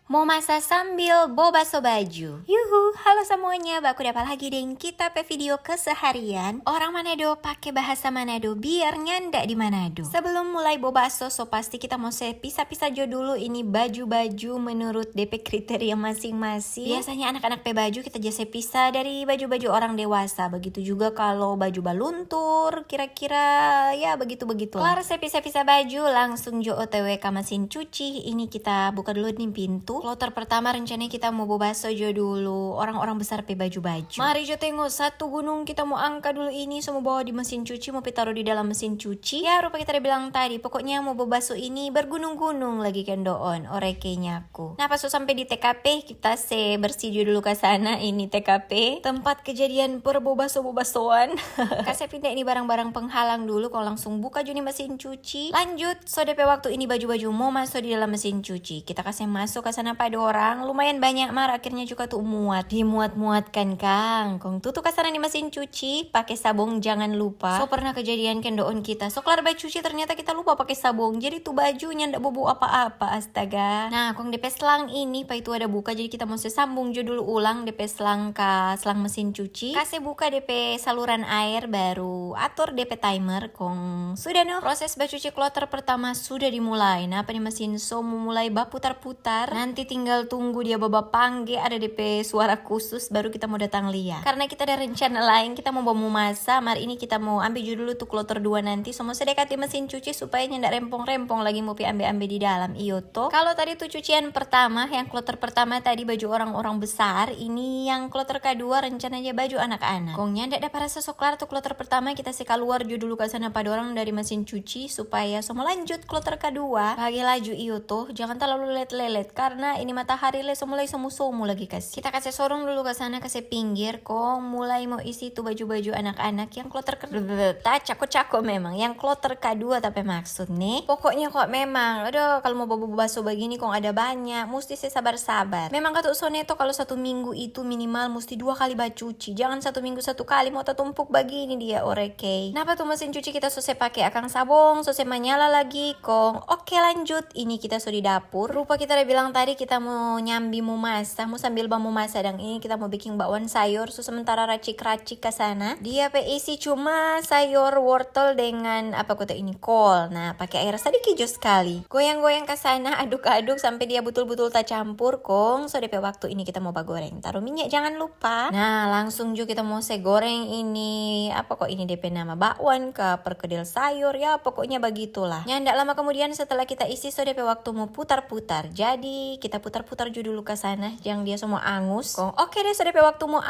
Mau masak sambil boba so baju. Yuhu, halo semuanya, baku dapat lagi deng kita pe video keseharian. Orang Manado pakai bahasa Manado biar nyandak di Manado. Sebelum mulai boba so pasti kita mau pisah-pisah jo dulu ini baju-baju menurut DP kriteria masing-masing. Biasanya anak-anak pe baju kita jasa pisah dari baju-baju orang dewasa. Begitu juga kalau baju baluntur, kira-kira ya begitu-begitu. Kelar saya pisah-pisah baju, langsung jo OTW ke mesin cuci. Ini kita buka dulu nih pintu. Kloter pertama rencananya kita mau bawa bakso jo dulu. Orang-orang besar pe baju-baju. Mari jo tengok satu gunung kita mau angkat dulu ini. Semua bawa di mesin cuci, mau taruh di dalam mesin cuci. Ya rupa kita udah bilang tadi, pokoknya mau bawa bakso ini bergunung-gunung lagi kan doon. Orekenya aku. Nah pas sampai di TKP kita bersih dulu ke sana. Ini TKP tempat kejadian baksoan. Kasih pindah ini barang-barang penghalang dulu. Kalau langsung buka jo nih mesin cuci. Lanjut, so DP waktu ini baju-baju mau masuk di dalam mesin cuci. Kita kasih masuk ke sana pada orang lumayan banyak akhirnya juga tuh dimuat-muatkan Kang. Kong tutup kasana di mesin cuci pakai sabun jangan lupa. So pernah kejadian kendoon kita. So kelar baju cuci ternyata kita lupa pakai sabun. Jadi tuh bajunya ndak bobo apa-apa astaga. Nah, kong DP selang ini pa itu ada buka jadi kita mesti sambung jo dulu ulang DP selang ke selang mesin cuci. Kasih buka DP saluran air baru atur DP timer kong sudah no. Proses baju cuci kloter pertama sudah dimulai. Nah, apa nih mesin so mulai putar-putar. Nanti tinggal tunggu dia baba pangge ada DP suara khusus baru kita mau datang lihat. Karena kita ada rencana lain, kita mau masa. Mari ini kita mau ambil dulu tuh kloter 2 nanti. Semua sedekat di mesin cuci supaya ndak rempong-rempong lagi mau ambil di dalam. Iyo toh. Kalau tadi tuh cucian pertama, yang kloter pertama tadi baju orang-orang besar, ini yang kloter kedua rencananya baju anak-anak. Kongnya ndak dapat rasa soklar tuh kloter pertama kita sih keluar dulu ke sana pada orang dari mesin cuci supaya semua lanjut kloter kedua. Bagi laju iyo toh, jangan terlalu lelet-lelet karena ini matahari mulai somu-somu lagi kasih. Kita kasih sorong dulu ke sana kasih pinggir kong mulai mau isi tuh baju-baju anak-anak yang kloter cako-cako memang yang kloter kedua tapi maksud nih. Pokoknya kok memang aduh kalau mau bawa bakso begini kong ada banyak mesti saya sabar-sabar. Memang kata soneto kalau 1 minggu itu minimal mesti 2 kali baju cuci. Jangan 1 minggu 1 kali mau tumpuk begini dia oreke. Kenapa tuh mesin cuci kita selesai pakai akang sabong selesai menyala lagi kong. Oke lanjut ini kita sudah di dapur. Rupa kita udah bilang tadi kita mau nyambi mau masak, mau sambil mau masak dan ini kita mau bikin bakwan sayur. So sementara racik-racik ke sana. Dia isi cuma sayur wortel dengan apa kota ini kol. Nah, pakai air sedikit jo sekali. Goyang-goyang ke sana, aduk-aduk sampai dia betul-betul tak campur kong. So DP waktu ini kita mau goreng. Taruh minyak jangan lupa. Nah, langsung juga kita mau goreng ini apa kok ini DP nama bakwan ke perkedel sayur ya pokoknya begitulah. Nyandak lama kemudian setelah kita isi so DP waktu mau putar-putar. Jadi kita putar-putar dulu ke sana yang dia semua angus. Oke deh sudah waktu mau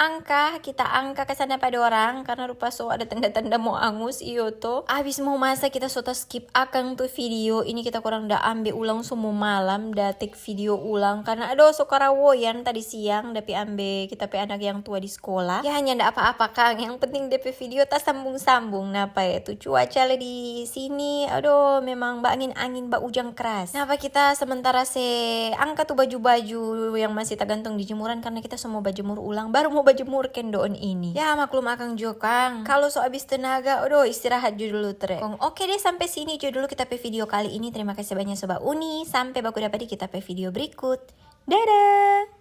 kita angka ke sana pada orang karena rupa so ada tanda-tanda mau angus iyo tuh. Abis mau masak kita soto skip akang tuh video ini kita kurang dah ambil ulang semua malam dah take video ulang karena aduh so karawoyan tadi siang tapi ambil kita pe anak yang tua di sekolah. Ya hanya ndak apa-apa Kang yang penting DP video tak sambung-sambung. Napa ya tuh cuaca di sini aduh memang angin bak ujang keras. Napa kita sementara angkat tuh baju-baju yang masih tergantung di jemuran karena kita semua bajemur ulang baru mau bajemur kendoon ini. Ya maklum akang Jokang. Kalau so abis tenaga, aduh istirahat dulu trek. Oke deh sampai sini dulu kita pe video kali ini. Terima kasih banyak Sobat Uni. Sampai baku dapat di kita pe video berikut. Dadah.